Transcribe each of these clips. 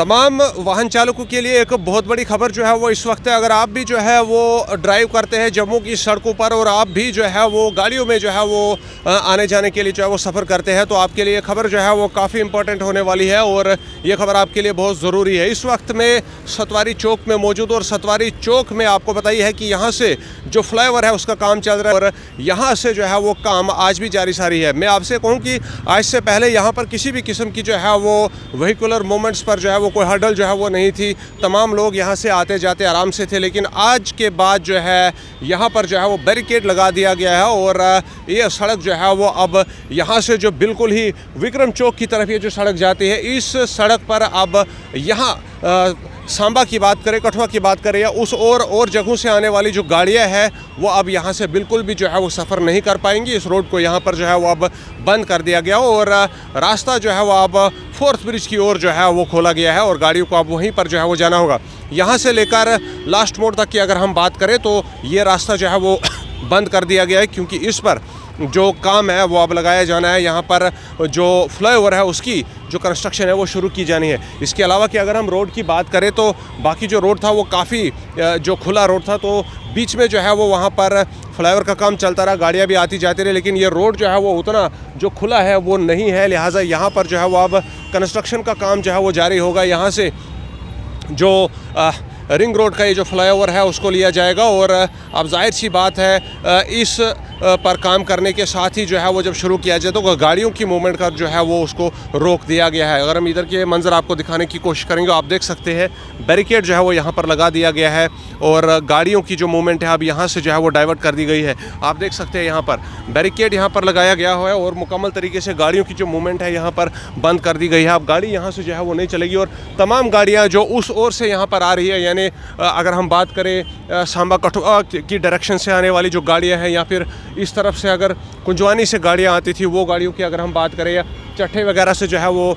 तमाम वाहन चालकों के लिए एक बहुत बड़ी खबर जो है वो इस वक्त है। अगर आप भी जो है वो ड्राइव करते हैं जम्मू की सड़कों पर और आप भी जो है वो गाड़ियों में जो है वो आने जाने के लिए जो है वो सफ़र करते हैं, तो आपके लिए खबर जो है वो काफ़ी इंपॉर्टेंट होने वाली है और ये खबर आपके लिए बहुत ज़रूरी है। इस वक्त में सतवारी चौक में मौजूद और सतवारी चौक में आपको बताइए है कि यहाँ से जो फ्लाईओवर है उसका काम चल रहा है और यहाँ से जो है वो काम आज भी जारी सारी है। मैं आपसे कहूँ कि आज से पहले यहाँ पर किसी भी किस्म की जो है वो व्हीकुलर मूवमेंट्स पर जो है वो कोई हर्डल जो है वो नहीं थी। तमाम लोग यहाँ से आते जाते आराम से थे, लेकिन आज के बाद जो है यहाँ पर जो है वो बैरिकेड लगा दिया गया है और ये सड़क जो है वो अब यहाँ से जो बिल्कुल ही विक्रम चौक की तरफ ये जो सड़क जाती है, इस सड़क पर अब यहाँ सांबा की बात करें, कठुआ की बात करें या उस और जगहों से आने वाली जो गाड़ियां हैं वो अब यहाँ से बिल्कुल भी जो है वो सफ़र नहीं कर पाएंगी। इस रोड को यहाँ पर जो है वो अब बंद कर दिया गया और रास्ता जो है वो अब फोर्थ ब्रिज की ओर जो है वो खोला गया है और गाड़ियों को अब वहीं पर जो है वो जाना होगा। यहाँ से लेकर लास्ट मोड़ तक की अगर हम बात करें तो ये रास्ता जो है वो बंद कर दिया गया है, क्योंकि इस पर जो काम है वो अब लगाया जाना है। यहाँ पर जो फ्लाईओवर है उसकी जो कंस्ट्रक्शन है वो शुरू की जानी है। इसके अलावा कि अगर हम रोड की बात करें तो बाकी जो रोड था वो काफ़ी जो खुला रोड था, तो बीच में जो है वो वहाँ पर फ्लाईओवर का काम चलता रहा, गाड़ियाँ भी आती जाती रही, लेकिन ये रोड जो है वो उतना जो खुला है वो नहीं है। लिहाजा यहाँ पर जो है वो अब कंस्ट्रक्शन का काम जो है वो जारी होगा। यहाँ से जो रिंग रोड का ये जो फ्लाईओवर है उसको लिया जाएगा और अब जाहिर सी बात है इस पर काम करने के साथ ही जो है वो जब शुरू किया जाए तो गाड़ियों की मूवमेंट का जो है वो उसको रोक दिया गया है। अगर हम इधर के मंजर आपको दिखाने की कोशिश करेंगे, आप देख सकते हैं बैरिकेड जो है वो यहाँ पर लगा दिया गया है और गाड़ियों की जो मूवमेंट है अब यहाँ से जो है वो डाइवर्ट कर दी गई है। आप देख सकते हैं यहाँ पर बैरिकेड यहाँ पर लगाया गया हुआ है और मुकम्मल तरीके से गाड़ियों की जो मूवमेंट है यहाँ पर बंद कर दी गई है। अब गाड़ी यहाँ से जो है वो नहीं चलेगी और तमाम गाड़ियाँ जो उस ओर से यहाँ पर आ रही है, यानी अगर हम बात करें सांबा कठुआ की डायरेक्शन से आने वाली जो गाड़ियाँ हैं या फिर इस तरफ से अगर कुंजवानी से गाड़ियाँ आती थी वो गाड़ियों की अगर हम बात करें या चट्ठे वगैरह से जो है वो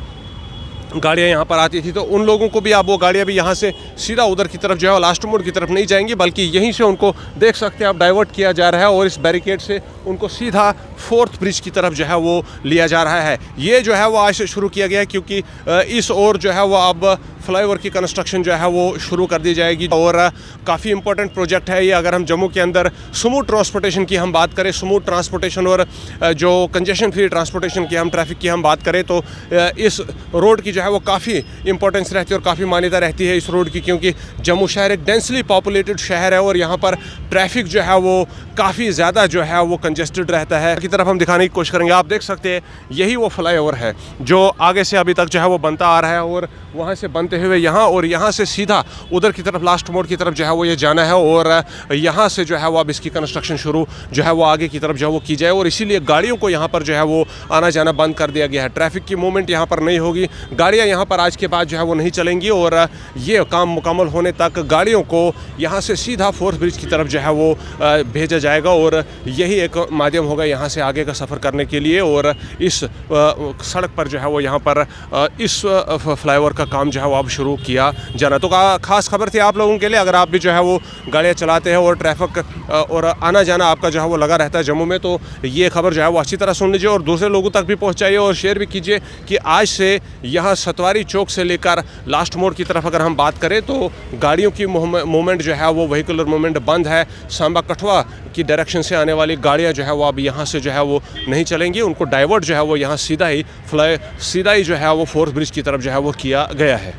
गाड़ियाँ यहाँ पर आती थी, तो उन लोगों को भी अब वो गाड़ियाँ भी यहाँ से सीधा उधर की तरफ जो है लास्ट मोड़ की तरफ नहीं जाएंगी, बल्कि यहीं से उनको देख सकते हैं अब डाइवर्ट किया जा रहा है और इस बैरिकेड से उनको सीधा फोर्थ ब्रिज की तरफ जो है वो लिया जा रहा है। ये जो है वो आज से शुरू किया गया है, क्योंकि इस ओर जो है वो अब फ्लाईओवर की कंस्ट्रक्शन जो है वो शुरू कर दी जाएगी और काफ़ी इंपॉर्टेंट प्रोजेक्ट है ये। अगर हम जम्मू के अंदर स्मूथ ट्रांसपोर्टेशन की हम बात करें, स्मूथ ट्रांसपोर्टेशन और जो कंजेशन फ्री ट्रांसपोर्टेशन की हम ट्रैफिक की हम बात करें, तो इस रोड की जो है वो काफ़ी इंपॉर्टेंस रहती है और काफ़ी मान्यता रहती है इस रोड की, क्योंकि जम्मू शहर एक डेंसली पॉपुलेटेड शहर है और यहाँ पर ट्रैफिक जो है वो काफ़ी ज़्यादा जो है वो कंजेस्टेड रहता है। की तरफ हम दिखाने की कोशिश करेंगे, आप देख सकते हैं यही वो फ्लाईओवर है जो आगे से अभी तक जो है वो बनता आ रहा है और वहाँ से बनते हुए यहाँ और यहाँ से सीधा उधर की तरफ लास्ट मोड़ की तरफ जो है वो ये जाना है और यहाँ से जो है वो अब इसकी कंस्ट्रक्शन शुरू जो है वो आगे की तरफ जो है वो की जाए और इसीलिए गाड़ियों को यहाँ पर जो है वो आना जाना बंद कर दिया गया है। ट्रैफिक की मूवमेंट यहाँ पर नहीं होगी, गाड़ियाँ यहाँ पर आज के बाद जो है वो नहीं चलेंगी और ये काम मुकम्मल होने तक गाड़ियों को यहाँ से सीधा फोर्थ ब्रिज की तरफ जो है वो भेजा जाएगा और यही एक माध्यम होगा यहाँ से आगे का सफ़र करने के लिए। और इस सड़क पर जो है वो यहाँ पर इस फ्लाईओवर का काम जो है वो अब शुरू किया जाना। तो खास खबर थी आप लोगों के लिए, अगर आप भी जो है वो गाड़ियाँ चलाते हैं और ट्रैफिक और आना जाना आपका जो है वो लगा रहता है जम्मू में, तो ये खबर जो है वो अच्छी तरह सुन लीजिए और दूसरे लोगों तक भी पहुँचाइए और शेयर भी कीजिए कि आज से यहाँ सतवारी चौक से लेकर लास्ट मोड़ की तरफ अगर हम बात करें तो गाड़ियों की मूवमेंट जो है वो व्हीकुलर मूवमेंट बंद है। सांबा कठुआ की डायरेक्शन से आने वाली गाड़ियाँ जो है वो अब यहाँ से जो है वो नहीं चलेंगी, उनको डाइवर्ट जो है वो यहाँ सीधा ही जो है वो फोर्थ ब्रिज की तरफ जो है वो किया गया है।